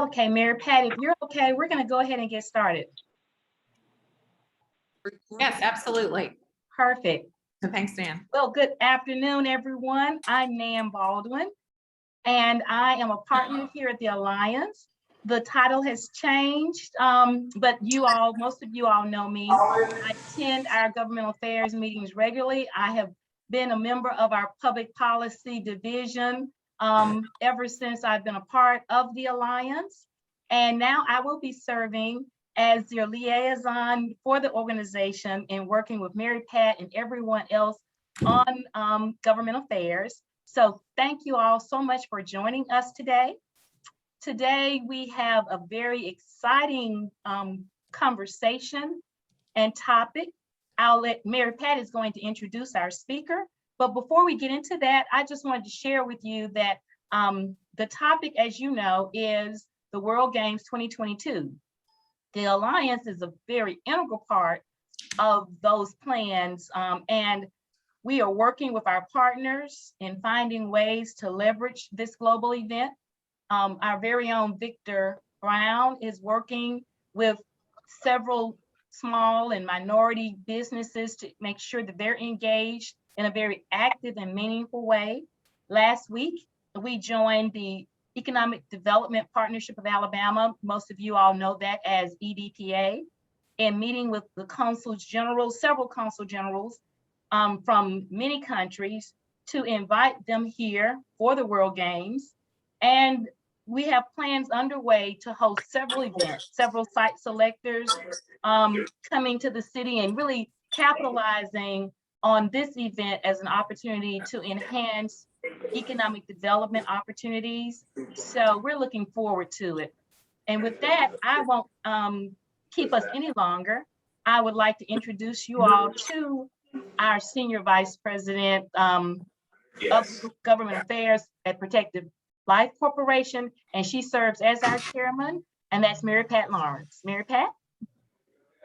Okay, Mary Pat, if you're okay, we're going to go ahead and get started. Yes, absolutely. Perfect. So thanks, Dan. Well, good afternoon, everyone. I'm Nan Baldwin, and I am a partner here at the Alliance. The title has changed, but most of you all know me. I attend our governmental affairs meetings regularly. I have been a member of our public policy division ever since I've been a part of the Alliance. And now I will be serving as your liaison for the organization and working with Mary Pat and everyone else on government affairs. So thank you all so much for joining us today. Today we have a very exciting conversation and topic. Mary Pat is going to introduce our speaker. But before we get into that, I just wanted to share with you that the topic, as you know, is the World Games 2022. The Alliance is a very integral part of those plans, and we are working with our partners in finding ways to leverage this global event. Our very own Victor Brown is working with several small and minority businesses to make sure that they're engaged in a very active and meaningful way. Last week, we joined the Economic Development Partnership of Alabama. Most of you all know that as EDPA, and meeting with the consuls general, several consul generals from many countries to invite them here for the World Games. And we have plans underway to host several events, several site selectors coming to the city and really capitalizing on this event as an opportunity to enhance economic development opportunities. So we're looking forward to it. And with that, I won't keep us any longer. I would like to introduce you all to our Senior Vice President of Government Affairs at Protective Life Corporation, and she serves as our chairman, and that's Mary Pat Lawrence. Mary Pat?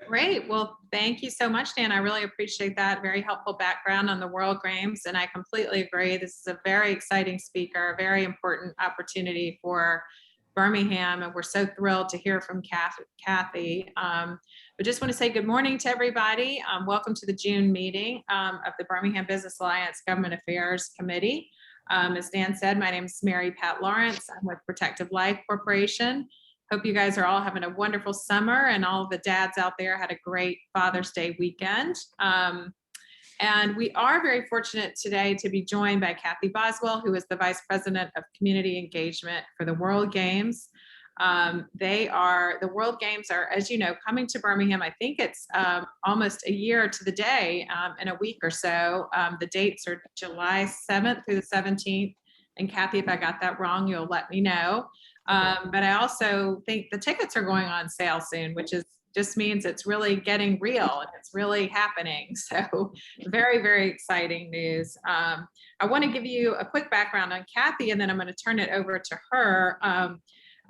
Great. Well, thank you so much, Dan. I really appreciate that. Very helpful background on the World Games, and I completely agree. This is a very exciting speaker, a very important opportunity for Birmingham, and we're so thrilled to hear from Kathy. I just want to say good morning to everybody. Welcome to the June meeting of the Birmingham Business Alliance Government Affairs Committee. As Dan said, my name is Mary Pat Lawrence. I'm with Protective Life Corporation. Hope you guys are all having a wonderful summer, and all of the dads out there had a great Father's Day weekend. And we are very fortunate today to be joined by Kathy Boswell, who is the Vice President of Community Engagement for the World Games. The World Games are, as you know, coming to Birmingham. I think it's almost a year to the day in a week or so. The dates are July 7th through the 17th. And Kathy, if I got that wrong, you'll let me know. But I also think the tickets are going on sale soon, which just means it's really getting real and it's really happening. So very, very exciting news. I want to give you a quick background on Kathy, and then I'm going to turn it over to her.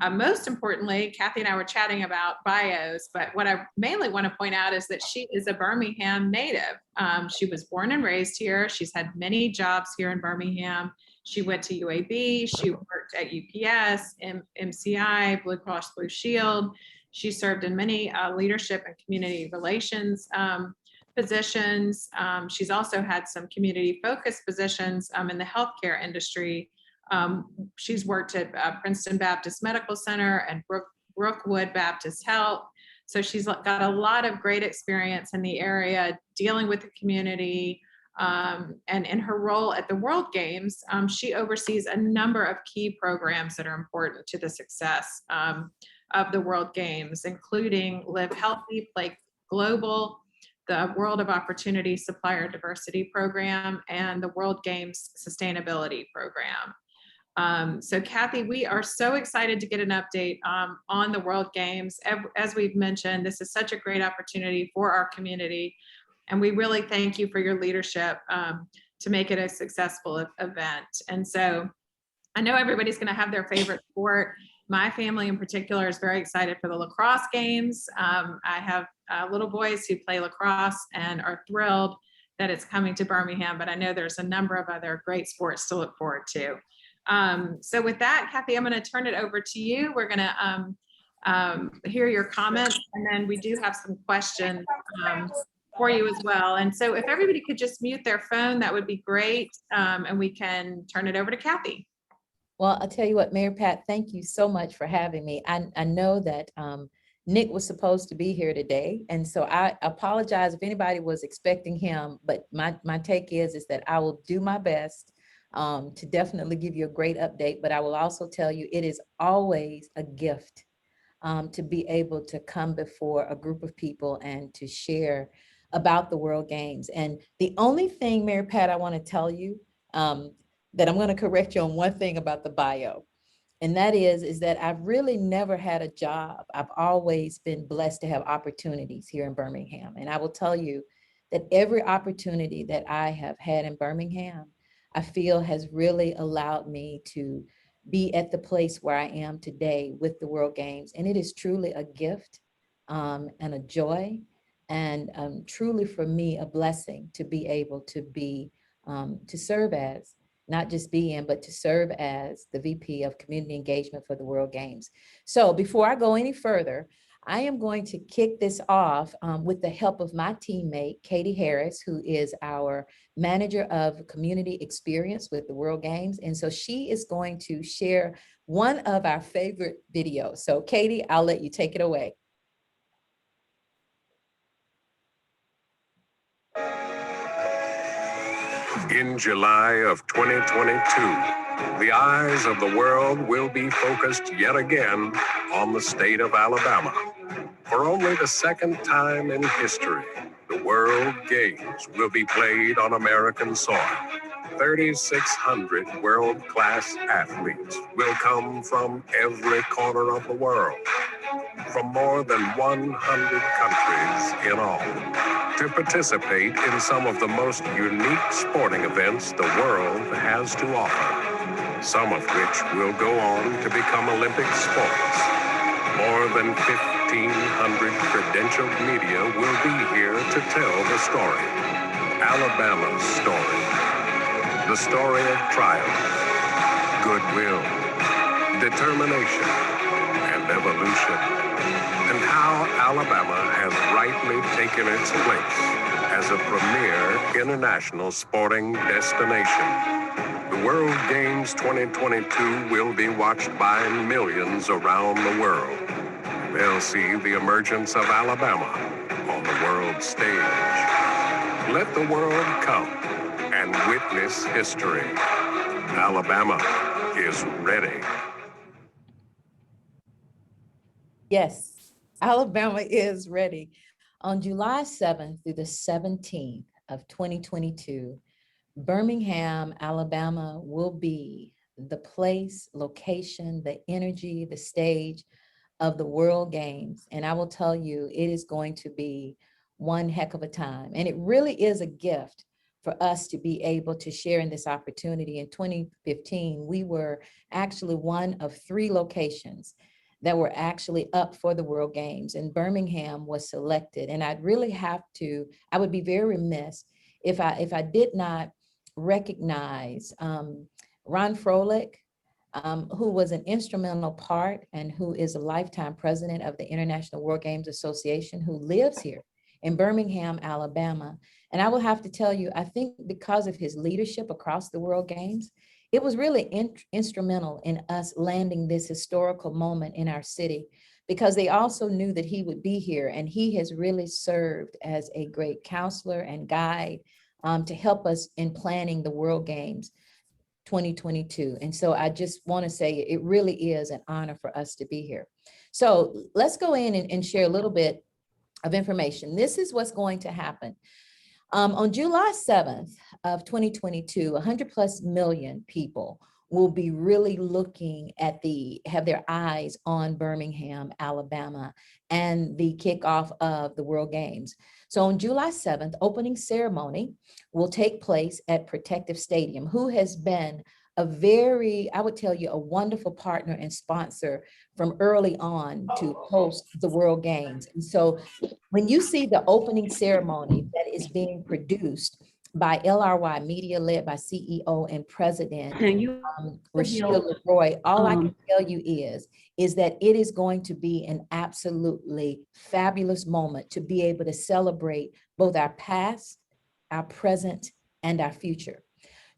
Most importantly, Kathy and I were chatting about bios, but what I mainly want to point out is that she is a Birmingham native. She was born and raised here. She's had many jobs here in Birmingham. She went to UAB. She worked at UPS, MCI, Blue Cross Blue Shield. She served in many leadership and community relations positions. She's also had some community-focused positions in the healthcare industry. She's worked at Princeton Baptist Medical Center and Brookwood Baptist Health. So she's got a lot of great experience in the area dealing with the community. And in her role at the World Games, she oversees a number of key programs that are important to the success of the World Games, including Live Healthy, Play Global, the World of Opportunity Supplier Diversity Program, and the World Games Sustainability Program. So Kathy, we are so excited to get an update on the World Games. As we've mentioned, this is such a great opportunity for our community, and we really thank you for your leadership to make it a successful event. And so I know everybody's going to have their favorite sport. My family in particular is very excited for the lacrosse games. I have little boys who play lacrosse and are thrilled that it's coming to Birmingham, but I know there's a number of other great sports to look forward to. So with that, Kathy, I'm going to turn it over to you. We're going to hear your comments, and then we do have some questions for you as well. And so if everybody could just mute their phone, that would be great. And we can turn it over to Kathy. Well, I'll tell you what, Mayor Pat, thank you so much for having me. I know that Nick was supposed to be here today. And so I apologize if anybody was expecting him, but my take is that I will do my best to definitely give you a great update. But I will also tell you, it is always a gift to be able to come before a group of people and to share about the World Games. And the only thing, Mayor Pat, I want to tell you, that I'm going to correct you on one thing about the bio. And that is that I've really never had a job. I've always been blessed to have opportunities here in Birmingham. And I will tell you that every opportunity that I have had in Birmingham, I feel has really allowed me to be at the place where I am today with the World Games. And it is truly a gift and a joy, and truly for me, a blessing to be able to be, to serve as, not just be in, but to serve as the VP of Community Engagement for the World Games. So before I go any further, I am going to kick this off with the help of my teammate, Katie Harris, who is our Manager of Community Experience with the World Games. And so she is going to share one of our favorite videos. So Katie, I'll let you take it away. In July of 2022, the eyes of the world will be focused yet again on the state of Alabama. For only the second time in history, the World Games will be played on American soil. 3,600 world-class athletes will come from every corner of the world, from more than 100 countries in all, to participate in some of the most unique sporting events the world has to offer, some of which will go on to become Olympic sports. More than 1,500 credentialed media will be here to tell the story, Alabama's story, the story of triumph, goodwill, determination, and evolution, and how Alabama has rightly taken its place as a premier international sporting destination. The World Games 2022 will be watched by millions around the world. They'll see the emergence of Alabama on the world stage. Let the world come and witness history. Alabama is ready. Yes, Alabama is ready. On July 7th through the 17th of 2022, Birmingham, Alabama will be the place, location, the energy, the stage of the World Games. And I will tell you, it is going to be one heck of a time. And it really is a gift for us to be able to share in this opportunity. In 2015, we were actually one of 3 locations that were actually up for the World Games, and Birmingham was selected. And I'd really have to, I would be very remiss if I did not recognize Ron Froelich, who was an instrumental part and who is a lifetime president of the International World Games Association, who lives here in Birmingham, Alabama. And I will have to tell you, I think because of his leadership across the World Games, it was really instrumental in us landing this historical moment in our city, because they also knew that he would be here, and he has really served as a great counselor and guide to help us in planning the World Games 2022. And so I just want to say it really is an honor for us to be here. So let's go in and share a little bit of information. This is what's going to happen. On July 7th of 2022, 100+ million people will be really looking at have their eyes on Birmingham, Alabama, and the kickoff of the World Games. So on July 7th, opening ceremony will take place at Protective Stadium, who has been a very, I would tell you, a wonderful partner and sponsor from early on to host the World Games. And so when you see the opening ceremony that is being produced by LRY Media, led by CEO and President Can you Rashida Leroy. All I can tell you is that it is going to be an absolutely fabulous moment to be able to celebrate both our past, our present, and our future.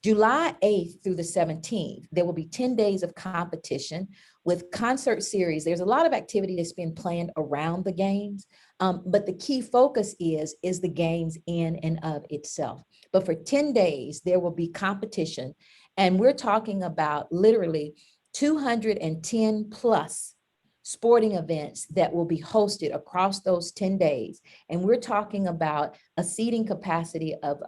July 8th through the 17th, there will be 10 days of competition with concert series. There's a lot of activity that's been planned around the games, but the key focus is the games in and of itself. But for 10 days, there will be competition, and we're talking about literally 210 plus sporting events that will be hosted across those 10 days. And we're talking about a seating capacity of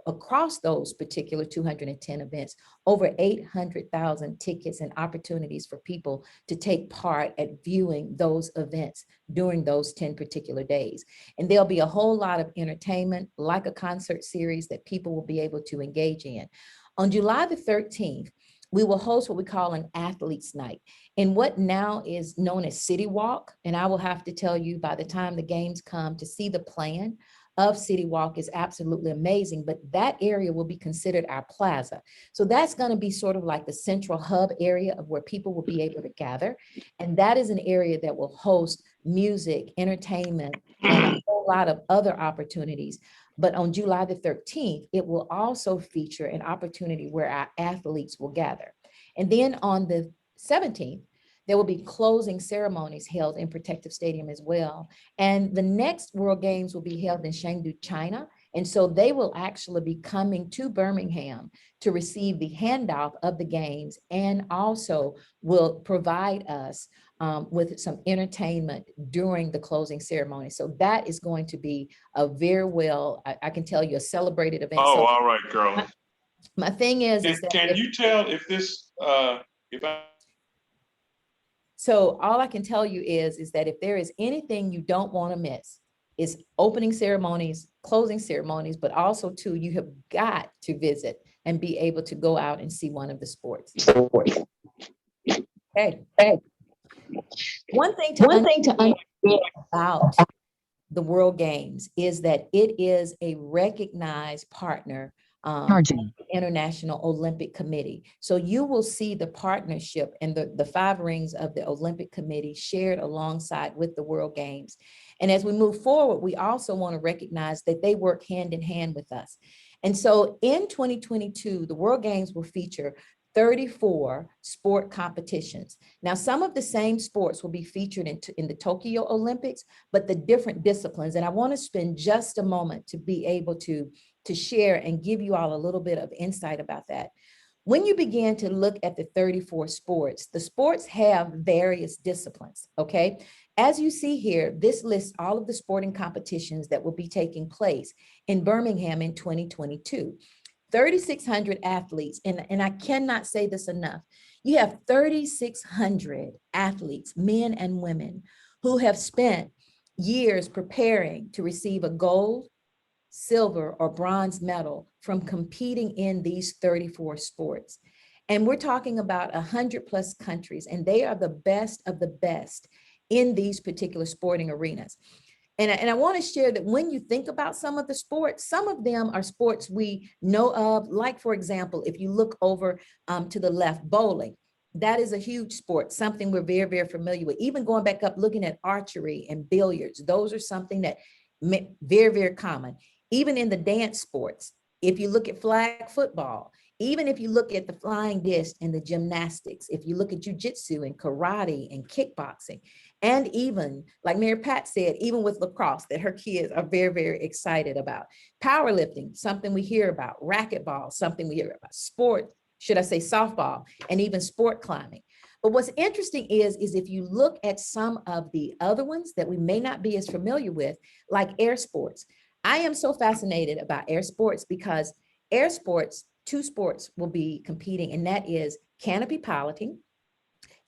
across those particular 210 events, over 800,000 tickets and opportunities for people to take part at viewing those events during those 10 particular days. And there'll be a whole lot of entertainment, like a concert series that people will be able to engage in. On July the 13th, we will host what we call an athletes night in what now is known as City Walk. And I will have to tell you, by the time the games come, to see the plan of City Walk is absolutely amazing, but that area will be considered our plaza. So that's going to be sort of like the central hub area of where people will be able to gather. And that is an area that will host music, entertainment, and a whole lot of other opportunities. But on July the 13th, it will also feature an opportunity where our athletes will gather. And then on the 17th, there will be closing ceremonies held in Protective Stadium as well. And the next World Games will be held in Chengdu, China. And so they will actually be coming to Birmingham to receive the handoff of the games, and also will provide us with some entertainment during the closing ceremony. So that is going to be a very well, I can tell you, a celebrated event. Oh, so all right, girl. my thing is that Can you tell if this, so all I can tell you is that if there is anything you don't want to miss, is opening ceremonies, closing ceremonies, but also too, you have got to visit and be able to go out and see one of the sports. Hey. One thing to understand about the World Games is that it is a recognized partner of the International Olympic Committee. So you will see the partnership and the 5 rings of the Olympic Committee shared alongside with the World Games. And as we move forward, we also want to recognize that they work hand in hand with us. And so in 2022, the World Games will feature 34 sport competitions. Now, some of the same sports will be featured in the Tokyo Olympics, but the different disciplines. And I want to spend just a moment to be able to share and give you all a little bit of insight about that. When you begin to look at the 34 sports, the sports have various disciplines, okay? As you see here, this lists all of the sporting competitions that will be taking place in Birmingham in 2022. 3,600 athletes, and I cannot say this enough. You have 3,600 athletes, men and women, who have spent years preparing to receive a gold, silver, or bronze medal from competing in these 34 sports. And we're talking about 100 plus countries, and they are the best of the best in these particular sporting arenas. And I want to share that when you think about some of the sports, some of them are sports we know of, like, for example, if you look over to the left, bowling. That is a huge sport, something we're very, very familiar with. Even going back up, looking at archery and billiards, those are something that very, very common. Even in the dance sports, if you look at flag football, even if you look at the flying disc and the gymnastics, if you look at jujitsu and karate and kickboxing, and even, like Mary Pat said, even with lacrosse, that her kids are very, very excited about. Powerlifting, something we hear about. Racquetball, something we hear about. Sport, should I say softball, and even sport climbing. But what's interesting is if you look at some of the other ones that we may not be as familiar with, like air sports. I am so fascinated about air sports because air sports, 2 sports will be competing, and that is canopy piloting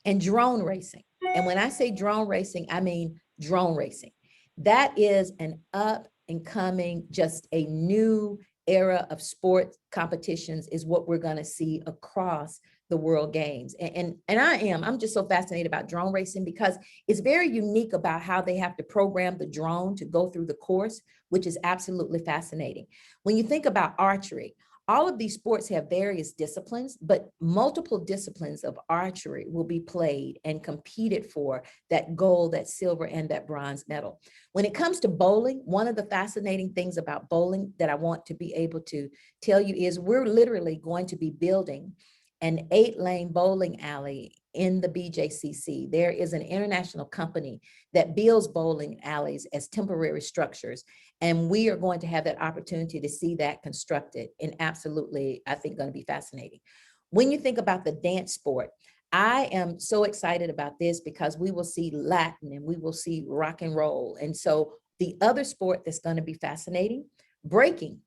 and drone racing. And when I say drone racing, I mean drone racing. That is an up and coming, just a new era of sport competitions is what we're going to see across the World Games. And I'm just so fascinated about drone racing because it's very unique about how they have to program the drone to go through the course, which is absolutely fascinating. When you think about archery, all of these sports have various disciplines, but multiple disciplines of archery will be played and competed for that gold, that silver, and that bronze medal. When it comes to bowling, one of the fascinating things about bowling that I want to be able to tell you is we're literally going to be building an 8-lane bowling alley in the BJCC. There is an international company that builds bowling alleys as temporary structures. And we are going to have that opportunity to see that constructed, and absolutely, I think, going to be fascinating. When you think about the dance sport, I am so excited about this because we will see Latin and we will see rock and roll. And so the other sport that's going to be fascinating, breaking.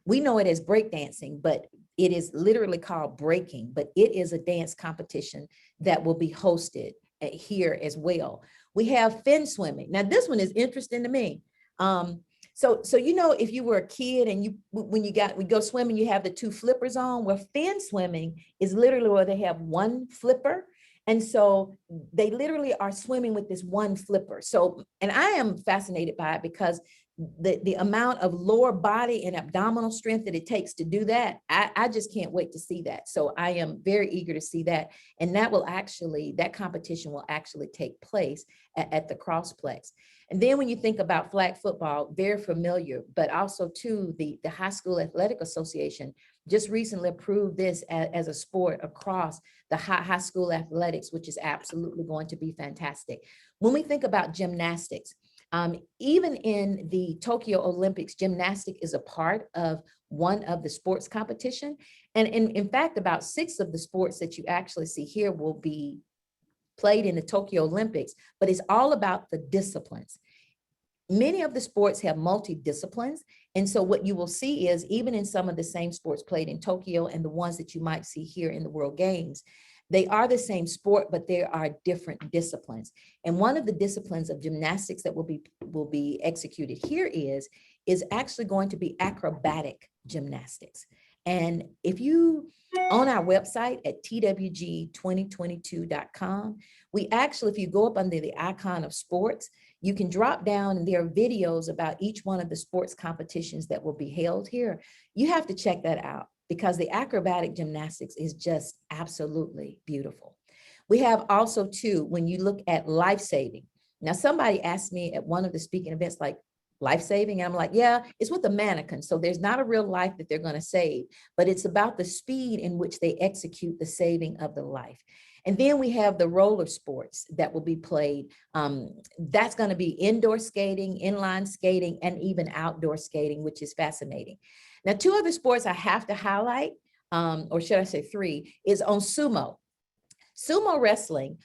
We know it as breakdancing, but it is literally called breaking, but it is a dance competition that will be hosted here as well. We have fin swimming. Now, this one is interesting to me. So you know, if you were a kid and we go swimming, you have the 2 flippers on. Well, fin swimming is literally where they have 1 flipper. And so they literally are swimming with this 1 flipper. So, and I am fascinated by it because the amount of lower body and abdominal strength that it takes to do that, I just can't wait to see that. So I am very eager to see that. And that competition will actually take place at the Crossplex. And then when you think about flag football, very familiar, but also too, the High School Athletic Association just recently approved this as a sport across the high school athletics, which is absolutely going to be fantastic. When we think about gymnastics, even in the Tokyo Olympics, gymnastics is a part of one of the sports competition. And in fact, about 6 of the sports that you actually see here will be played in the Tokyo Olympics, but it's all about the disciplines. Many of the sports have multi-disciplines. And so what you will see is even in some of the same sports played in Tokyo and the ones that you might see here in the World Games, they are the same sport, but there are different disciplines. And one of the disciplines of gymnastics that will be executed here is actually going to be acrobatic gymnastics. And if you, on our website at twg2022.com, we actually, if you go up under the icon of sports, you can drop down and there are videos about each one of the sports competitions that will be held here. You have to check that out because the acrobatic gymnastics is just absolutely beautiful. We have also too, when you look at life-saving. Now, somebody asked me at one of the speaking events, like, life-saving? And I'm like, yeah, it's with a mannequin. So there's not a real life that they're going to save, but it's about the speed in which they execute the saving of the life. And then we have the roller sports that will be played. That's going to be indoor skating, inline skating, and even outdoor skating, which is fascinating. Now, 2 other sports I have to highlight, or should I say 3, is on sumo. Sumo wrestling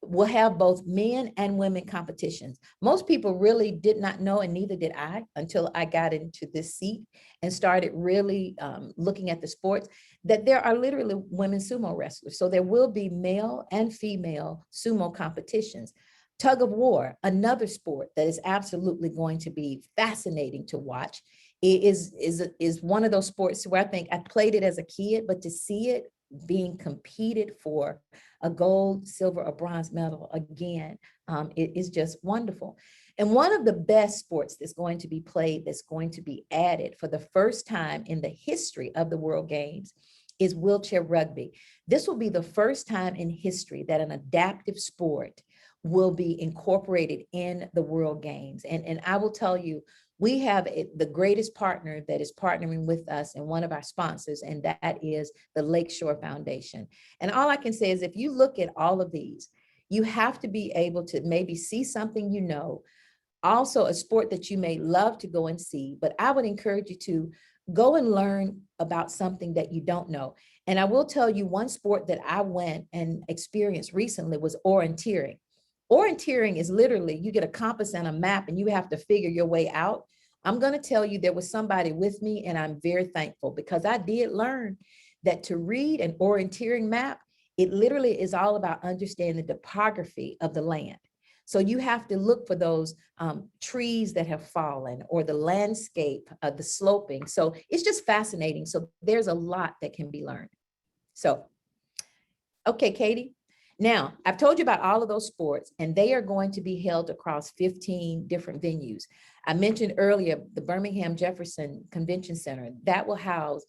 will have both men and women competitions. Most people really did not know, and neither did I, until I got into this seat and started really looking at the sports, that there are literally women sumo wrestlers. So there will be male and female sumo competitions. Tug of war, another sport that is absolutely going to be fascinating to watch, is one of those sports where I think I played it as a kid, but to see it being competed for a gold, silver, or bronze medal again, it is just wonderful. And one of the best sports that's going to be played, that's going to be added for the first time in the history of the World Games, is wheelchair rugby. This will be the first time in history that an adaptive sport will be incorporated in the World Games. And I will tell you, we have the greatest partner that is partnering with us and one of our sponsors, and that is the Lakeshore Foundation. And all I can say is if you look at all of these, you have to be able to maybe see something you know, also a sport that you may love to go and see, but I would encourage you to go and learn about something that you don't know. And I will tell you one sport that I went and experienced recently was orienteering. Orienteering is literally, you get a compass and a map and you have to figure your way out. I'm going to tell you there was somebody with me and I'm very thankful because I did learn that to read an orienteering map, it literally is all about understanding the topography of the land. So you have to look for those trees that have fallen or the landscape, the sloping. So it's just fascinating. So there's a lot that can be learned. So Okay, Katie. Now, I've told you about all of those sports, and they are going to be held across 15 different venues. I mentioned earlier the Birmingham Jefferson Convention Center that will house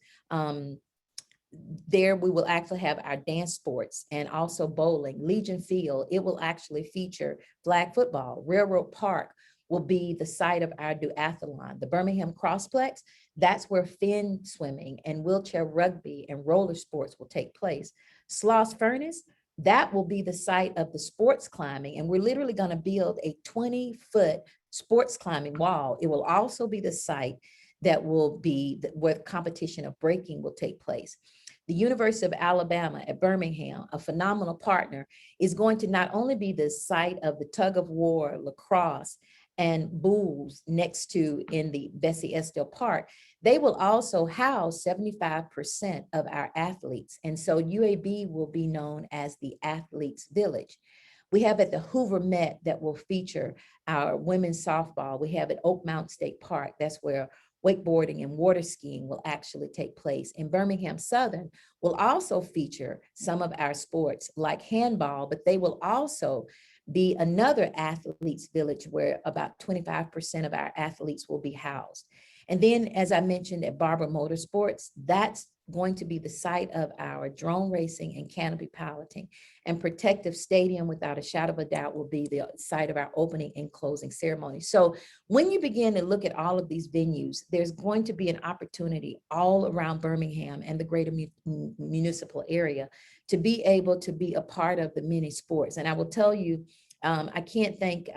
there we will actually have our dance sports and also bowling. Legion Field, it will actually feature flag football. Railroad Park will be the site of our duathlon. The Birmingham Crossplex, that's where fin swimming and wheelchair rugby and roller sports will take place. Sloss Furnace, that will be the site of the sports climbing, and we're literally going to build a 20-foot sports climbing wall. It will also be the site that will be where the competition of breaking will take place. The University of Alabama at Birmingham, a phenomenal partner, is going to not only be the site of the tug of war, lacrosse, and bowls next to in the Bessie Estelle Park, they will also house 75% of our athletes. And so UAB will be known as the Athletes Village. We have at the Hoover Met that will feature our women's softball. We have at Oakmount State Park, that's where wakeboarding and water skiing will actually take place. In Birmingham Southern will also feature some of our sports like handball, but they will also be another athletes village where about 25% of our athletes will be housed. And then, as I mentioned, at Barber Motorsports, that's going to be the site of our drone racing and canopy piloting. And Protective Stadium, without a shadow of a doubt, will be the site of our opening and closing ceremony. So when you begin to look at all of these venues, there's going to be an opportunity all around Birmingham and the greater municipal area to be able to be a part of the many sports. And I will tell you, I can't thank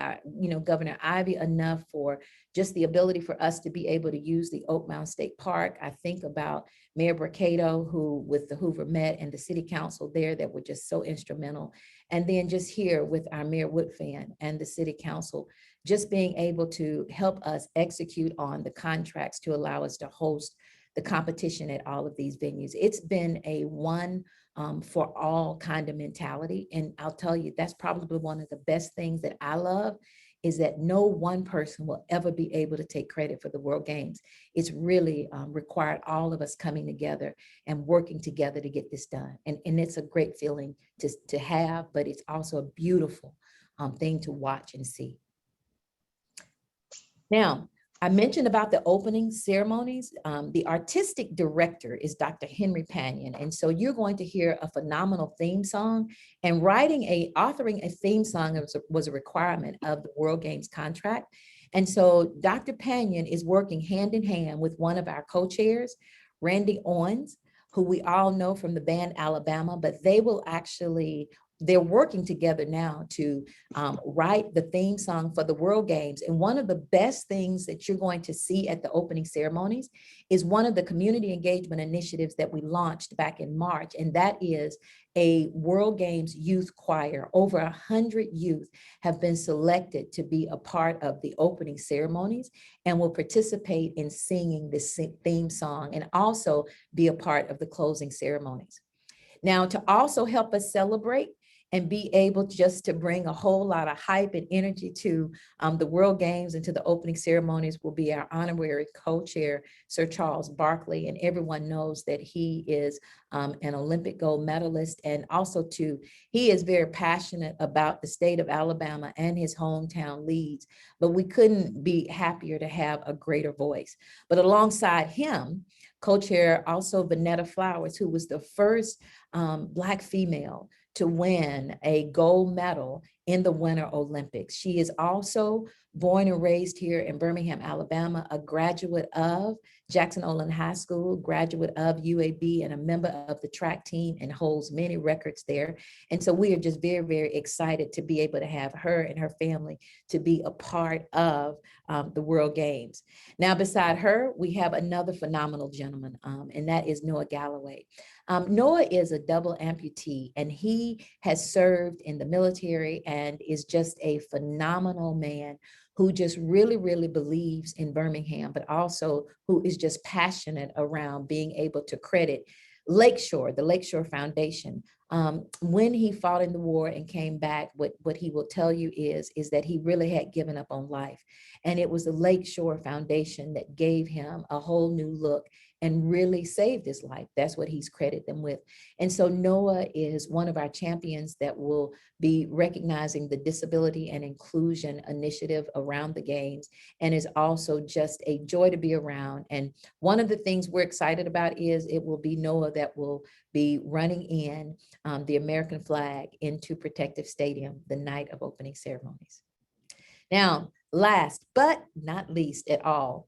Governor Ivey enough for just the ability for us to be able to use the Oakmount State Park. I think about Mayor Bracado, who with the Hoover Met and the city council there that were just so instrumental. And then just here with our Mayor Woodfan and the city council, just being able to help us execute on the contracts to allow us to host the competition at all of these venues. It's been a one for all kind of mentality. And I'll tell you, that's probably one of the best things that I love is that no one person will ever be able to take credit for the World Games. It's really required all of us coming together and working together to get this done. And it's a great feeling to have, but it's also a beautiful thing to watch and see. Now, I mentioned about the opening ceremonies. The artistic director is Dr. Henry Panion. And so you're going to hear a phenomenal theme song, and authoring a theme song was a requirement of the World Games contract. And so Dr. Panion is working hand in hand with one of our co-chairs, Randy Owens, who we all know from the band Alabama, but they're working together now to write the theme song for the World Games. And one of the best things that you're going to see at the opening ceremonies is one of the community engagement initiatives that we launched back in March, and that is a World Games youth choir. Over 100 youth have been selected to be a part of the opening ceremonies and will participate in singing this theme song and also be a part of the closing ceremonies. Now, to also help us celebrate and be able just to bring a whole lot of hype and energy to the World Games and to the opening ceremonies will be our honorary co-chair, Sir Charles Barkley. And everyone knows that he is an Olympic gold medalist. And also he is very passionate about the state of Alabama and his hometown Leeds, but we couldn't be happier to have a greater voice. But alongside him, co-chair also Vanetta Flowers, who was the first Black female to win a gold medal in the Winter Olympics. She is also born and raised here in Birmingham, Alabama, a graduate of Jackson Olin High School, graduate of UAB, and a member of the track team, and holds many records there. And so we are just very, very excited to be able to have her and her family to be a part of the World Games. Now, beside her, we have another phenomenal gentleman, and that is Noah Galloway. Noah is a double amputee, and he has served in the military and is just a phenomenal man who just really, really believes in Birmingham, but also who is just passionate around being able to credit Lakeshore, the Lakeshore Foundation. When he fought in the war and came back, what he will tell you is that he really had given up on life. And it was the Lakeshore Foundation that gave him a whole new look and really saved his life. That's what he's credited them with. And so Noah is one of our champions that will be recognizing the Disability and Inclusion Initiative around the games, and is also just a joy to be around. And one of the things we're excited about is it will be Noah that will be running in the American flag into Protective Stadium the night of opening ceremonies. Now, last but not least at all,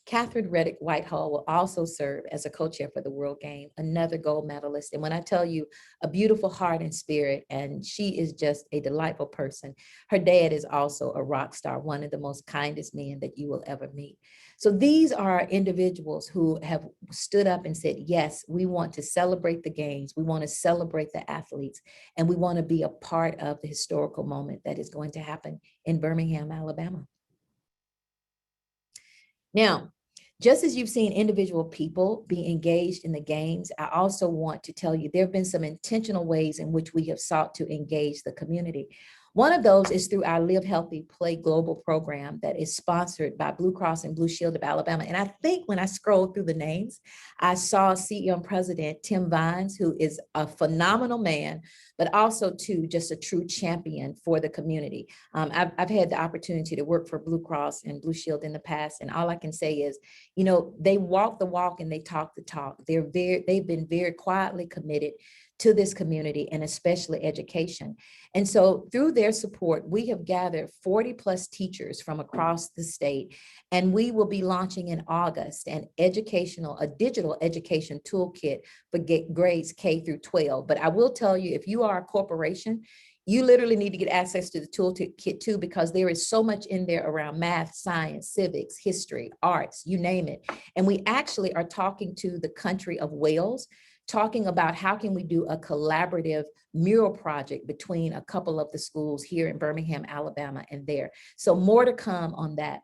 Catherine Reddick Whitehall will also serve as a co-chair for the World Game, another gold medalist. And when I tell you, a beautiful heart and spirit, and she is just a delightful person. Her dad is also a rock star, one of the most kindest men that you will ever meet. So these are individuals who have stood up and said, yes, we want to celebrate the games. We want to celebrate the athletes, and we want to be a part of the historical moment that is going to happen in Birmingham, Alabama. Now, just as you've seen individual people be engaged in the games, I also want to tell you there have been some intentional ways in which we have sought to engage the community. One of those is through our Live Healthy, Play Global program that is sponsored by Blue Cross and Blue Shield of Alabama. And I think when I scrolled through the names, I saw CEO and President Tim Vines, who is a phenomenal man, but also too, just a true champion for the community. I've had the opportunity to work for Blue Cross and Blue Shield in the past. And all I can say is, you know, they walk the walk and they talk the talk. They've been very quietly committed to this community, and especially education. And so through their support, we have gathered 40 plus teachers from across the state, and we will be launching in August a digital education toolkit for grades K through 12. But I will tell you, if you are a corporation, you literally need to get access to the toolkit too, because there is so much in there around math, science, civics, history, arts, you name it. And we actually are talking to the country of Wales, talking about how can we do a collaborative mural project between a couple of the schools here in Birmingham, Alabama, and there. So more to come on that.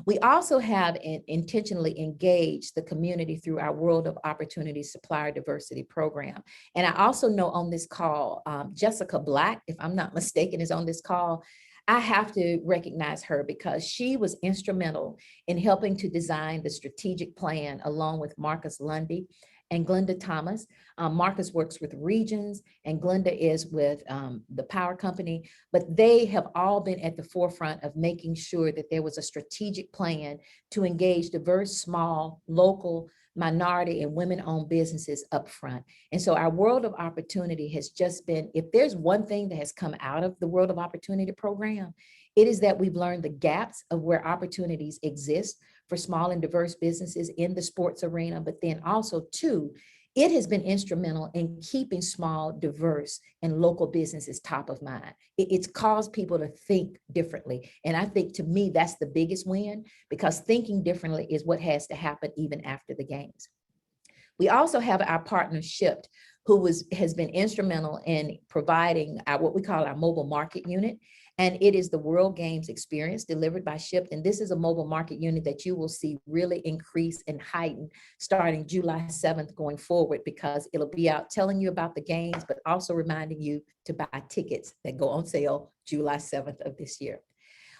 We also have intentionally engaged the community through our World of Opportunity Supplier Diversity Program. And I also know on this call, Jessica Black, if I'm not mistaken, is on this call. I have to recognize her because she was instrumental in helping to design the strategic plan along with Marcus Lundy and Glenda Thomas. Marcus works with Regions and Glenda is with the Power Company, but they have all been at the forefront of making sure that there was a strategic plan to engage diverse, small, local, minority, and women-owned businesses up front. And so our World of Opportunity has just been, if there's one thing that has come out of the World of Opportunity program, it is that we've learned the gaps of where opportunities exist for small and diverse businesses in the sports arena, but then also too, it has been instrumental in keeping small, diverse, and local businesses top of mind. It's caused people to think differently. And I think to me, that's the biggest win, because thinking differently is what has to happen even after the games. We also have our partner Shipt, who has been instrumental in providing what we call our mobile market unit. And it is the World Games experience delivered by Shipt. And this is a mobile market unit that you will see really increase and heighten starting July 7th going forward, because it'll be out telling you about the games, but also reminding you to buy tickets that go on sale July 7th of this year.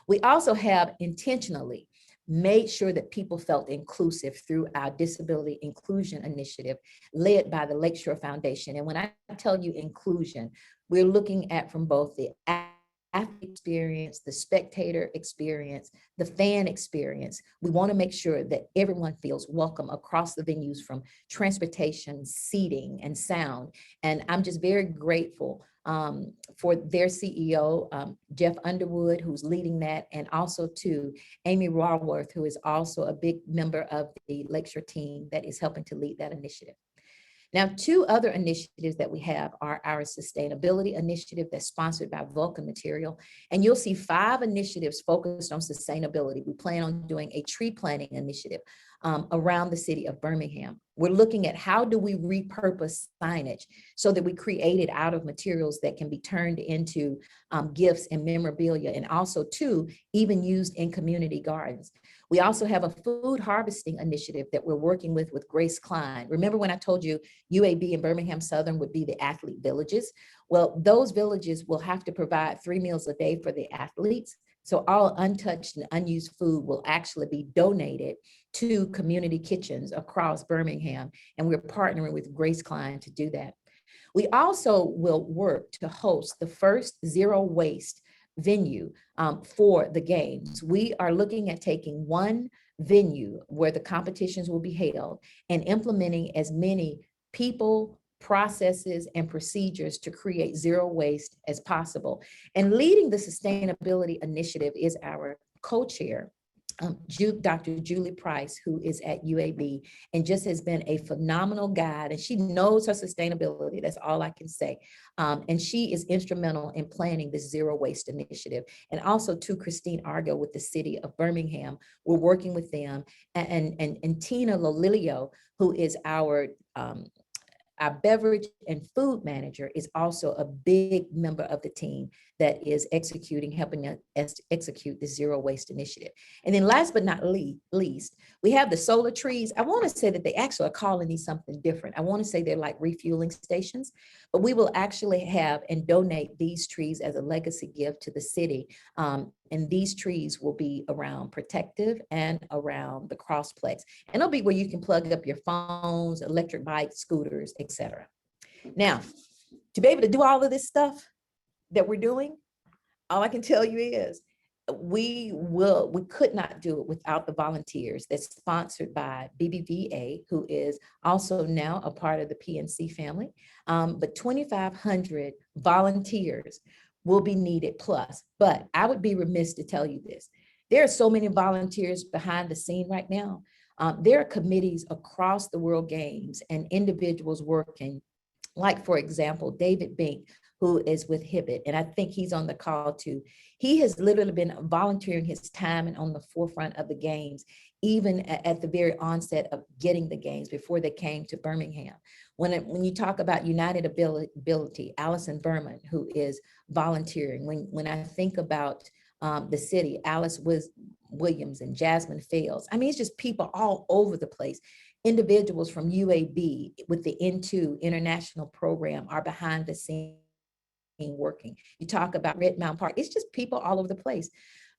We also have intentionally made sure that people felt inclusive through our Disability Inclusion Initiative led by the Lakeshore Foundation. And when I tell you inclusion, we're looking at from both the athlete experience, the spectator experience, the fan experience. We want to make sure that everyone feels welcome across the venues, from transportation, seating, and sound. And I'm just very grateful for their CEO, Jeff Underwood, who's leading that, and also to Amy Raworth, who is also a big member of the Lakeshore team that is helping to lead that initiative. Now, two other initiatives that we have are our sustainability initiative that's sponsored by Vulcan Material. And you'll see 5 initiatives focused on sustainability. We plan on doing a tree planting initiative around the city of Birmingham. We're looking at how do we repurpose signage so that we create it out of materials that can be turned into gifts and memorabilia, and also too, even used in community gardens. We also have a food harvesting initiative that we're working with Grace Klein. Remember when I told you UAB and Birmingham Southern would be the athlete villages? Well, those villages will have to provide 3 meals a day for the athletes, So all untouched and unused food will actually be donated to community kitchens across Birmingham, and we're partnering with Grace Klein to do that. We also will work to host the first zero waste venue for the games. We are looking at taking one venue where the competitions will be held and implementing as many people, processes, and procedures to create zero waste as possible. And leading the sustainability initiative is our co-chair, Dr. Julie Price, who is at UAB and just has been a phenomenal guide, and she knows her sustainability. That's all I can say. And she is instrumental in planning this zero waste initiative. And also to Christine Argo with the city of Birmingham, we're working with them, and Tina Lolilio, who is our beverage and food manager, is also a big member of the team that is helping us execute the zero waste initiative. And then last but not least, we have the solar trees. I want to say that they actually are calling these something different. I want to say they're like refueling stations, but we will actually have and donate these trees as a legacy gift to the city. And these trees will be around Protective and around the Crossplex. And it'll be where you can plug up your phones, electric bikes, scooters, etc. Now, to be able to do all of this stuff that we're doing, all I can tell you is we could not do it without the volunteers that's sponsored by BBVA, who is also now a part of the PNC family. But 2,500 volunteers will be needed plus. But I would be remiss to tell you this. There are so many volunteers behind the scene right now. There are committees across the World Games and individuals working, like, for example, David Bink, who is with Hibbett, and I think he's on the call too. He has literally been volunteering his time and on the forefront of the games, even at the very onset of getting the games before they came to Birmingham. When you talk about United Ability, Allison Berman, who is volunteering. When I think about the city, Alice Williams and Jasmine Fields. I mean, it's just people all over the place. Individuals from UAB with the N2 international program are behind the scenes working. You talk about Red Mountain Park, it's just people all over the place.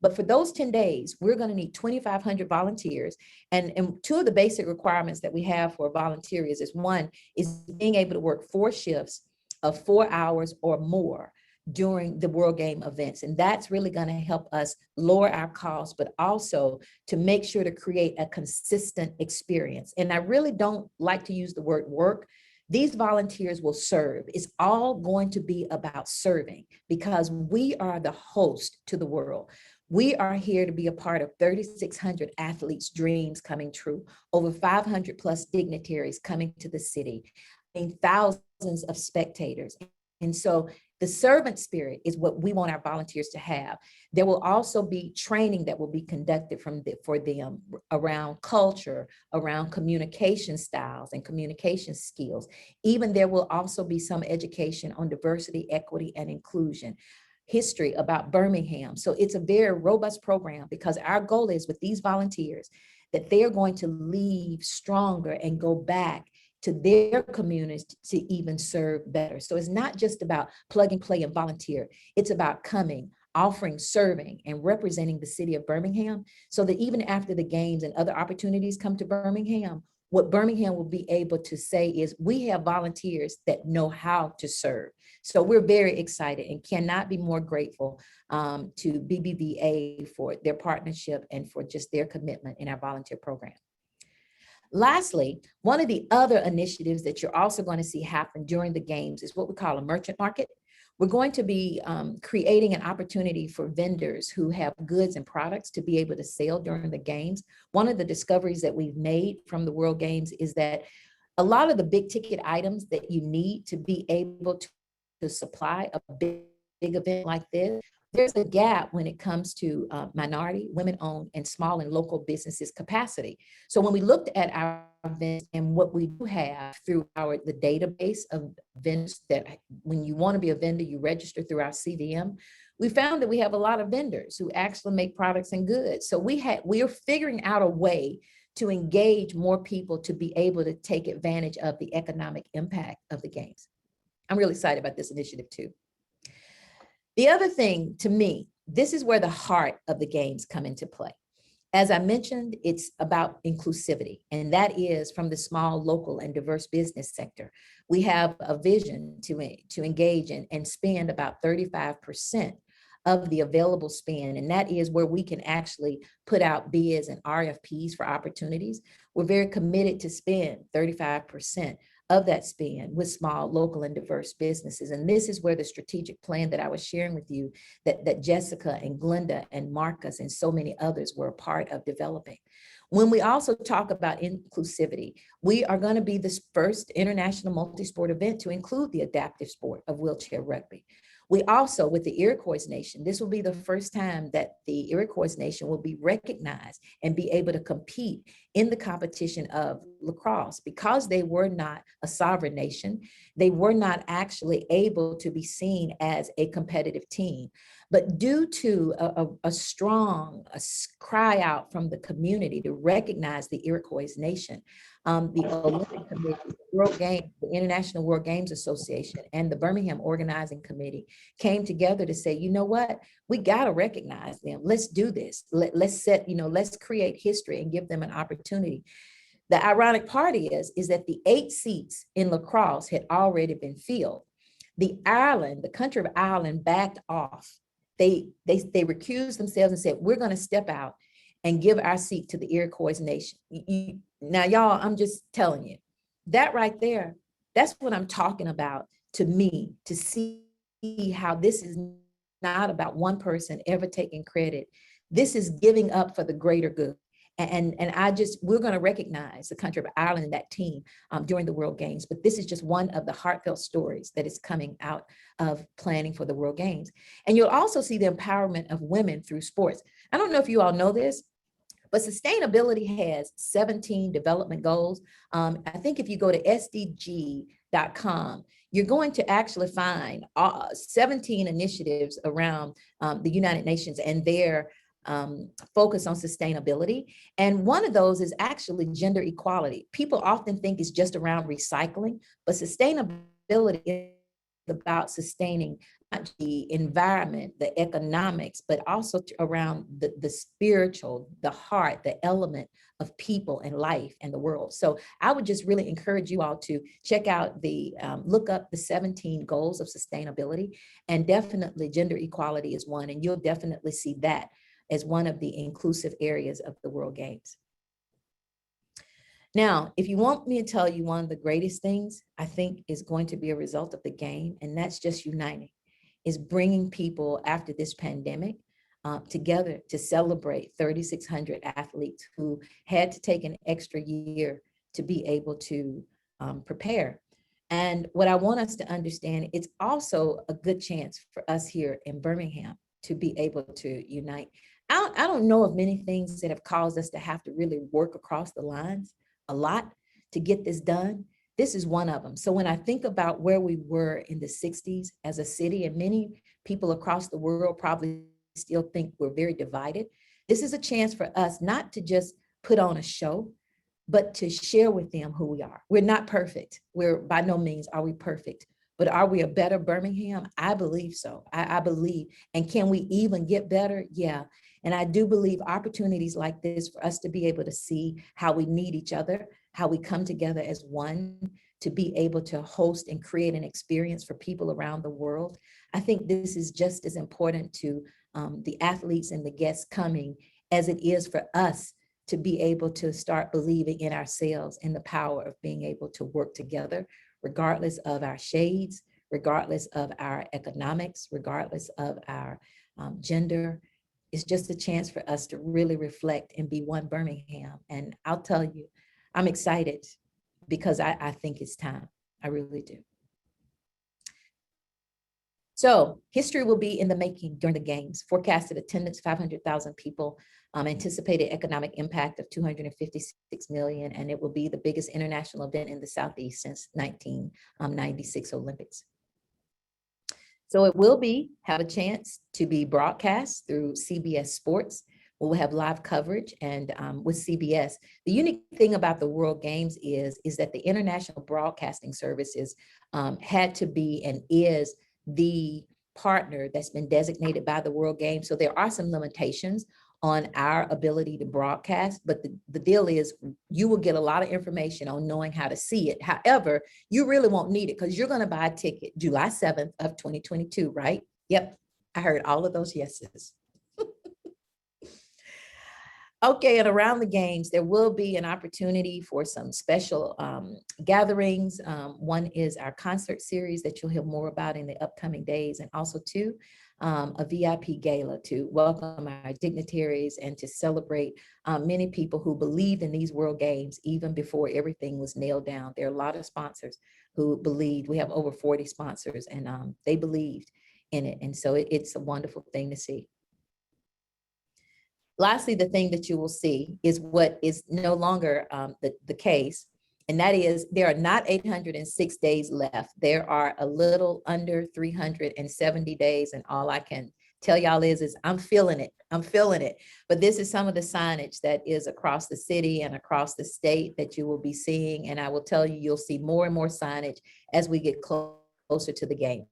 But for those 10 days, we're going to need 2,500 volunteers. And two of the basic requirements that we have for volunteers is one is being able to work 4 shifts of 4 hours or more during the World Game events. And that's really going to help us lower our costs, but also to make sure to create a consistent experience. And I really don't like to use the word work. These volunteers will serve. It's all going to be about serving because we are the host to the world. We are here to be a part of 3,600 athletes' dreams coming true, over 500 plus dignitaries coming to the city, and thousands of spectators. And so the servant spirit is what we want our volunteers to have. There will also be training that will be conducted for them around culture, around communication styles and communication skills. Even there will also be some education on diversity, equity, and inclusion, history about Birmingham. So it's a very robust program because our goal is with these volunteers that they're going to leave stronger and go back to their communities to even serve better. So it's not just about plug and play and volunteer. It's about coming, offering, serving, and representing the city of Birmingham so that even after the games and other opportunities come to Birmingham, what Birmingham will be able to say is we have volunteers that know how to serve. So we're very excited and cannot be more grateful to BBVA for their partnership and for just their commitment in our volunteer program. Lastly, one of the other initiatives that you're also going to see happen during the games is what we call a merchant market. We're going to be creating an opportunity for vendors who have goods and products to be able to sell during the games. One of the discoveries that we've made from the World Games is that a lot of the big ticket items that you need to be able to supply a big event like this, there's a gap when it comes to minority, women-owned, and small and local businesses capacity. So when we looked at our events and what we do have through the database of vendors that when you want to be a vendor, you register through our CVM, we found that we have a lot of vendors who actually make products and goods. So we are figuring out a way to engage more people to be able to take advantage of the economic impact of the games. I'm really excited about this initiative too. The other thing to me this is where the heart of the games come into play. As I mentioned, it's about inclusivity, and that is from the small, local, and diverse business sector. We have a vision to engage and spend about 35% of the available spend, and that is where we can actually put out bids and RFPs for opportunities. We're very committed to spend 35% of that spend with small, local, and diverse businesses. And this is where the strategic plan that I was sharing with you, that Jessica and Glenda and Marcus and so many others were a part of developing. When we also talk about inclusivity, we are going to be the first international multi-sport event to include the adaptive sport of wheelchair rugby. We also, with the Iroquois Nation, this will be the first time that the Iroquois Nation will be recognized and be able to compete in the competition of lacrosse. Because they were not a sovereign nation, they were not actually able to be seen as a competitive team. But due to a strong cry out from the community to recognize the Iroquois Nation, the Olympic Committee, World Games, the International World Games Association, and the Birmingham Organizing Committee came together to say, you know what, we got to recognize them. Let's do this. Let's set, let's create history and give them an opportunity. The ironic part is that the 8 seats in lacrosse had already been filled. The country of Ireland backed off. They recused themselves and said, we're going to step out and give our seat to the Iroquois Nation. Now, y'all, I'm just telling you, that right there, that's what I'm talking about to me, to see how this is not about one person ever taking credit. This is giving up for the greater good. And we're going to recognize the country of Ireland and that team during the World Games. But this is just one of the heartfelt stories that is coming out of planning for the World Games. And you'll also see the empowerment of women through sports. I don't know if you all know this, but sustainability has 17 development goals. I think if you go to sdg.com, you're going to actually find 17 initiatives around the United Nations and their focus on sustainability. And one of those is actually gender equality. People often think it's just around recycling, but sustainability is about sustaining not the environment, the economics, but also around the spiritual, the heart, the element of people and life and the world. So I would just really encourage you all to check out look up the 17 goals of sustainability, and definitely gender equality is one, and you'll definitely see that as one of the inclusive areas of the World Games. Now, if you want me to tell you one of the greatest things I think is going to be a result of the game, and that's just uniting, is bringing people after this pandemic together to celebrate 3,600 athletes who had to take an extra year to be able to prepare. And what I want us to understand, it's also a good chance for us here in Birmingham to be able to unite. I don't know of many things that have caused us to have to really work across the lines a lot to get this done. This is one of them. So when I think about where we were in the 60s as a city, and many people across the world probably still think we're very divided, this is a chance for us not to just put on a show, but to share with them who we are. We're not perfect. We're by no means are we perfect, but are we a better Birmingham? I believe so. I believe. And can we even get better? Yeah. And I do believe opportunities like this for us to be able to see how we need each other, how we come together as one, to be able to host and create an experience for people around the world. I think this is just as important to the athletes and the guests coming as it is for us to be able to start believing in ourselves and the power of being able to work together, regardless of our shades, regardless of our economics, regardless of our gender. It's just a chance for us to really reflect and be one Birmingham. And I'll tell you, I'm excited because I think it's time. I really do. So history will be in the making during the games. Forecasted attendance, 500,000 people. Anticipated economic impact of 256 million. And it will be the biggest international event in the Southeast since 1996 Olympics. So it will have a chance to be broadcast through CBS Sports. We'll have live coverage, and with CBS. The unique thing about the World Games is that the international broadcasting services had to be and is the partner that's been designated by the World Games. So there are some limitations on our ability to broadcast, but the deal is you will get a lot of information on knowing how to see it. However, you really won't need it because you're going to buy a ticket July 7th of 2022, right? Yep, I heard all of those yeses. Okay, and around the games, there will be an opportunity for some special gatherings. One is our concert series that you'll hear more about in the upcoming days, and also two, a VIP gala to welcome our dignitaries and to celebrate many people who believed in these World Games even before everything was nailed down. There are a lot of sponsors who believed. We have over 40 sponsors, and they believed in it. And so it's a wonderful thing to see. Lastly, the thing that you will see is what is no longer the case, and that is there are not 806 days left. There are a little under 370 days, and all I can tell y'all is I'm feeling it. I'm feeling it. But this is some of the signage that is across the city and across the state that you will be seeing, and I will tell you, you'll see more and more signage as we get closer to the game.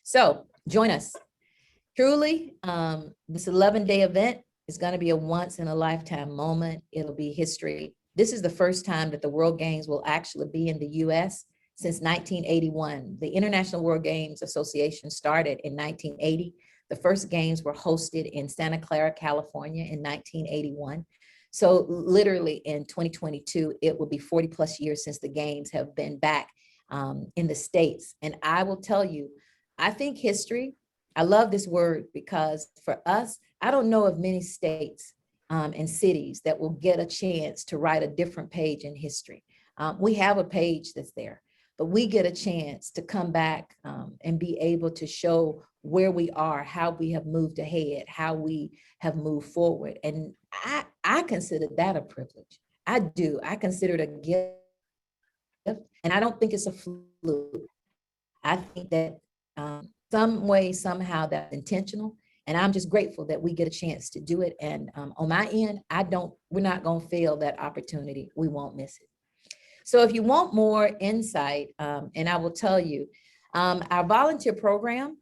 So join us. Truly, this 11-day event is going to be a once in a lifetime moment. It'll be history. This is the first time that the World Games will actually be in the US since 1981. The International World Games Association started in 1980. The first games were hosted in Santa Clara, California in 1981. So literally in 2022, it will be 40 plus years since the games have been back in the States. And I will tell you, I think history, I love this word because for us, I don't know of many states and cities that will get a chance to write a different page in history. We have a page that's there, but we get a chance to come back and be able to show where we are, how we have moved ahead, how we have moved forward. And I consider that a privilege. I do. I consider it a gift. And I don't think it's a fluke. I think that some way, somehow that's intentional. And I'm just grateful that we get a chance to do it. And on my end, we're not going to fail that opportunity. We won't miss it. So if you want more insight, and I will tell you, our volunteer program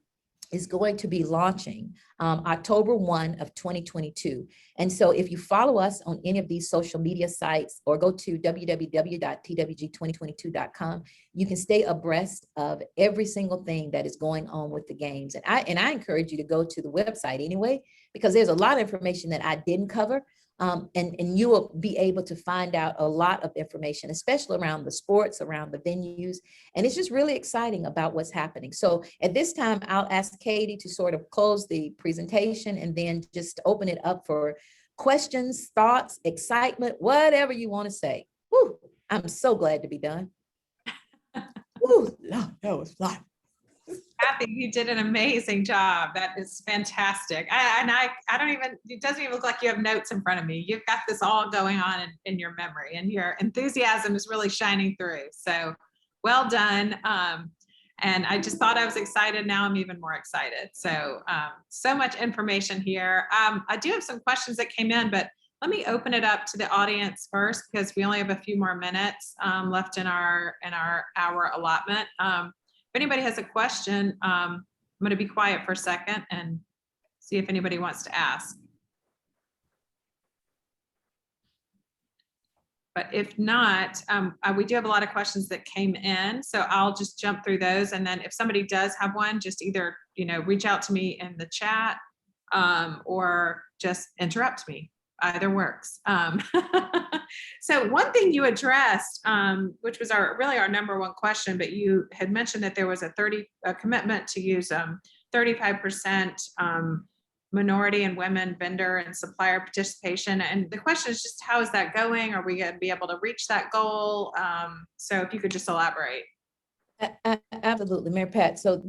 is going to be launching October 1 of 2022. And so if you follow us on any of these social media sites or go to www.twg2022.com, you can stay abreast of every single thing that is going on with the games. And I encourage you to go to the website anyway, because there's a lot of information that I didn't cover. And you will be able to find out a lot of information, especially around the sports, around the venues. And it's just really exciting about what's happening. So at this time, I'll ask Katie to sort of close the presentation and then just open it up for questions, thoughts, excitement, whatever you want to say. Whew, I'm so glad to be done. Whew, that was fun. Kathy, you did an amazing job. That is fantastic. I don't even, it doesn't even look like you have notes in front of me. You've got this all going on in your memory, and your enthusiasm is really shining through. So well done. And I just thought I was excited. Now I'm even more excited. So, so much information here. I do have some questions that came in, but let me open it up to the audience first, because we only have a few more minutes left in our hour allotment. If anybody has a question, I'm going to be quiet for a second and see if anybody wants to ask. But if not, we do have a lot of questions that came in, so I'll just jump through those. And then if somebody does have one, just either, reach out to me in the chat or just interrupt me. Either works. So one thing you addressed, which was really our number one question, but you had mentioned that there was a commitment to use 35% minority and women vendor and supplier participation. And the question is just, how is that going? Are we going to be able to reach that goal? So if you could just elaborate. Absolutely, Mayor Pat. So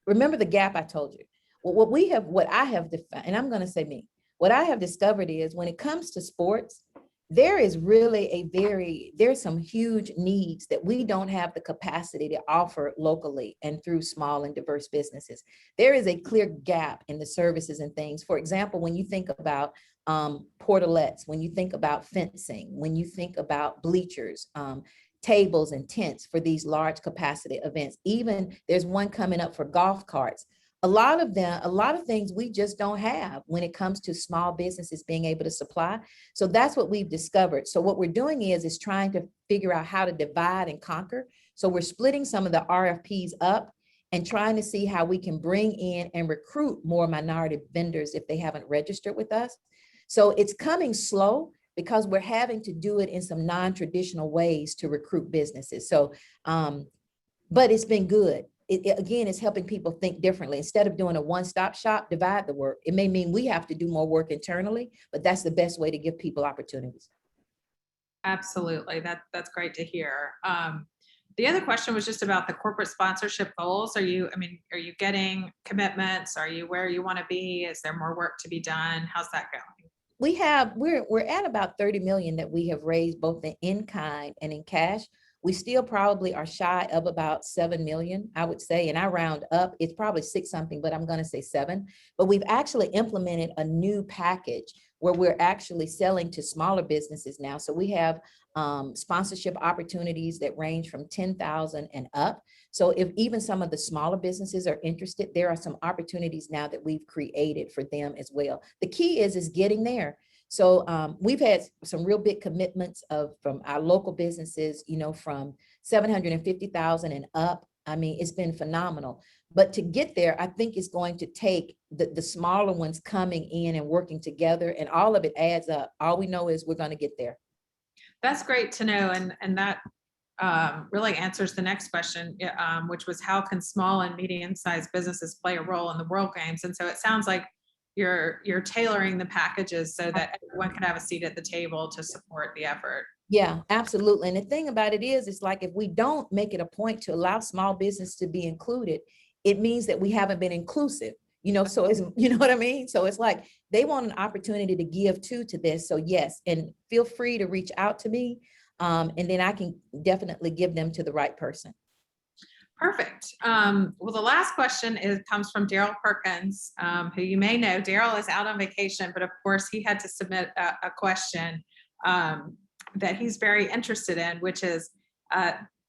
remember the gap I told you. Well, what I have defined, and I'm going to say me, what I have discovered is when it comes to sports, there is really there's some huge needs that we don't have the capacity to offer locally and through small and diverse businesses. There is a clear gap in the services and things. For example, when you think about portalettes, when you think about fencing, when you think about bleachers, tables and tents for these large capacity events. Even there's one coming up for golf carts. A lot of things we just don't have when it comes to small businesses being able to supply. So that's what we've discovered. So what we're doing is trying to figure out how to divide and conquer. So we're splitting some of the RFPs up and trying to see how we can bring in and recruit more minority vendors if they haven't registered with us. So it's coming slow because we're having to do it in some non-traditional ways to recruit businesses. So, but it's been good. Again, it's helping people think differently. Instead of doing a one-stop shop, divide the work. It may mean we have to do more work internally, but that's the best way to give people opportunities. Absolutely. That's great to hear. The other question was just about the corporate sponsorship goals. Are you getting commitments? Are you where you want to be? Is there more work to be done? How's that going? We're at about 30 million that we have raised both in kind and in cash. We still probably are shy of about 7 million, I would say, and I round up, it's probably 6 something, but I'm going to say 7. But we've actually implemented a new package where we're actually selling to smaller businesses now. So we have sponsorship opportunities that range from 10,000 and up. So if even some of the smaller businesses are interested, there are some opportunities now that we've created for them as well. The key is getting there. So we've had some real big commitments from our local businesses, from 750,000 and up. I mean, it's been phenomenal. But to get there, I think it's going to take the smaller ones coming in and working together, and all of it adds up. All we know is we're going to get there. That's great to know. And that really answers the next question, which was how can small and medium-sized businesses play a role in the World Games? And so it sounds like you're tailoring the packages so that everyone can have a seat at the table to support the effort. Yeah, absolutely. And the thing about it is, it's like if we don't make it a point to allow small business to be included, it means that we haven't been inclusive, so it's, what I mean? So it's like they want an opportunity to give to this. So yes, and feel free to reach out to me. And then I can definitely give them to the right person. Perfect. Well, the last question comes from Daryl Perkins, who you may know. Daryl is out on vacation, but of course he had to submit a question that he's very interested in, which is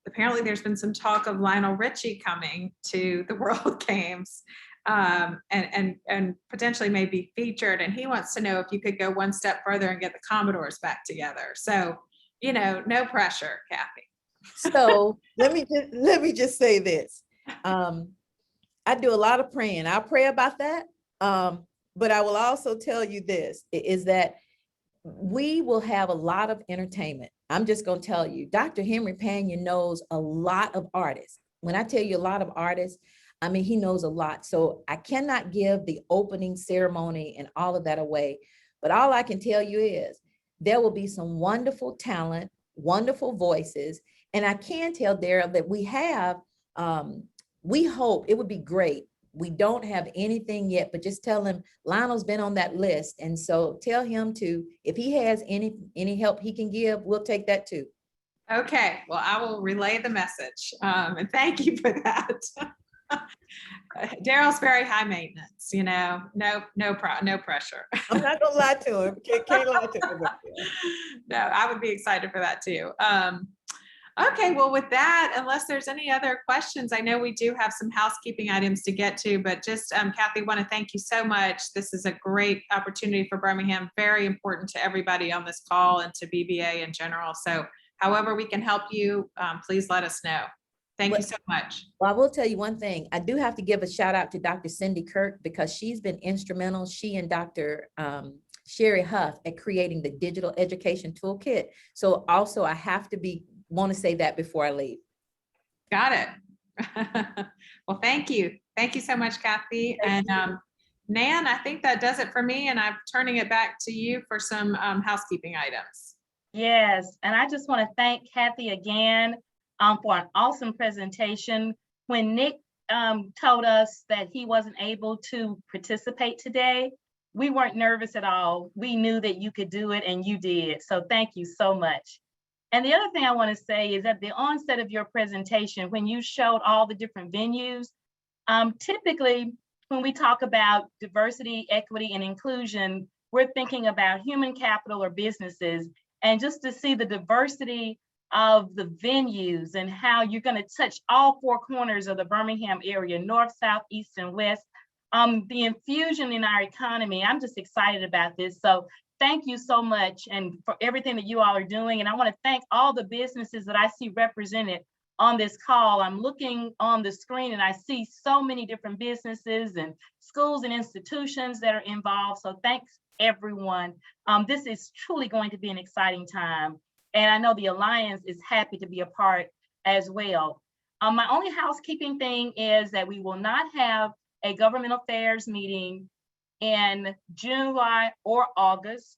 apparently there's been some talk of Lionel Richie coming to the World Games and potentially may be featured. And he wants to know if you could go one step further and get the Commodores back together. So, no pressure, Kathy. So let me just say this. I do a lot of praying. I'll pray about that. But I will also tell you this, is that we will have a lot of entertainment. I'm just going to tell you, Dr. Henry Panion knows a lot of artists. When I tell you a lot of artists, I mean, he knows a lot. So I cannot give the opening ceremony and all of that away. But all I can tell you is there will be some wonderful talent, wonderful voices. And I can tell Daryl that we hope it would be great. We don't have anything yet, but just tell him Lionel's been on that list. And so tell him if he has any help he can give, we'll take that too. Okay, well, I will relay the message. And thank you for that. Daryl's very high maintenance, no pressure. I'm not gonna lie to him. Can't lie to him. No, I would be excited for that too. Okay, well, with that, unless there's any other questions, I know we do have some housekeeping items to get to, but just Kathy, want to thank you so much. This is a great opportunity for Birmingham, very important to everybody on this call and to BBA in general. So however we can help you, please let us know. Thank you so much. Well, I will tell you one thing. I do have to give a shout out to Dr. Cindy Kirk because she's been instrumental. She and Dr. Sherry Huff at creating the digital education toolkit. So also I have to want to say that before I leave. Got it. Well, thank you. Thank you so much, Kathy. And Nan, I think that does it for me. And I'm turning it back to you for some housekeeping items. Yes, and I just want to thank Kathy again for an awesome presentation. When Nick told us that he wasn't able to participate today, we weren't nervous at all. We knew that you could do it and you did. So thank you so much. And the other thing I want to say is at the onset of your presentation, when you showed all the different venues, typically when we talk about diversity, equity, and inclusion, we're thinking about human capital or businesses. And just to see the diversity of the venues and how you're going to touch all four corners of the Birmingham area, north, south, east, and west. The infusion in our economy, I'm just excited about this. So thank you so much and for everything that you all are doing. And I want to thank all the businesses that I see represented on this call. I'm looking on the screen and I see so many different businesses and schools and institutions that are involved. So thanks everyone. This is truly going to be an exciting time. And I know the Alliance is happy to be a part as well. My only housekeeping thing is that we will not have a government affairs meeting in July or August.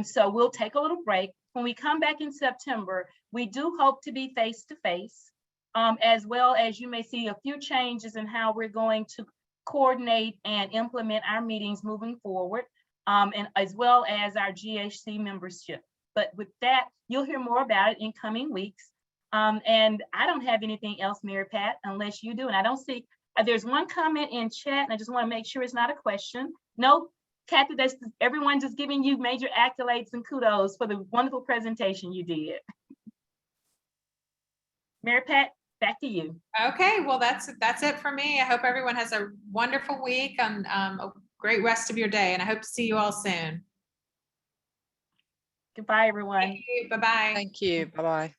So we'll take a little break. When we come back in September, we do hope to be face-to-face, as well as you may see a few changes in how we're going to coordinate and implement our meetings moving forward, and as well as our GHC membership. But with that, you'll hear more about it in coming weeks. And I don't have anything else, Mary Pat, unless you do. And I don't see, there's one comment in chat, and I just want to make sure it's not a question. No, Kathy, that's everyone just giving you major accolades and kudos for the wonderful presentation you did. Mary Pat, back to you. Okay, well, that's it for me. I hope everyone has a wonderful week and a great rest of your day. And I hope to see you all soon. Goodbye, everyone. Bye-bye. Thank you. Bye-bye.